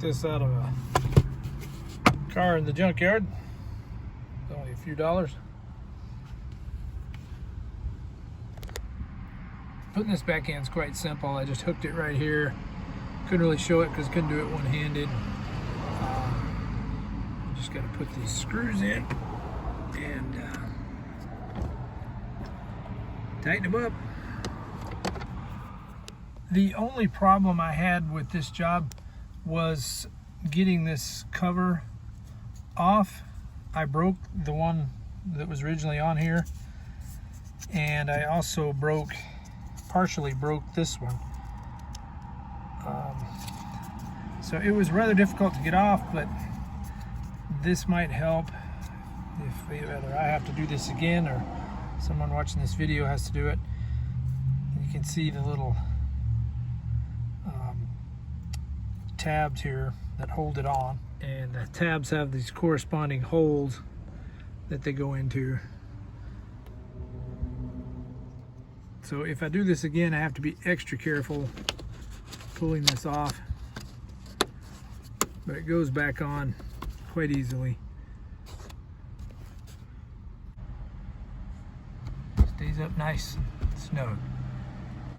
this out of a car in the junkyard. It's only a few dollars. Putting this back in is quite simple. I just hooked it right here. Couldn't really show it because couldn't do it one-handed. Just got to put these screws in and tighten them up. The only problem I had with this job was getting this cover off. I broke the one that was originally on here, and I also partially broke this one. So it was rather difficult to get off, but this might help if either I have to do this again or someone watching this video has to do it. You can see the little tabs here that hold it on, and the tabs have these corresponding holes that they go into. So if I do this again, I have to be extra careful pulling this off, but it goes back on quite easily. Stays up nice and snug.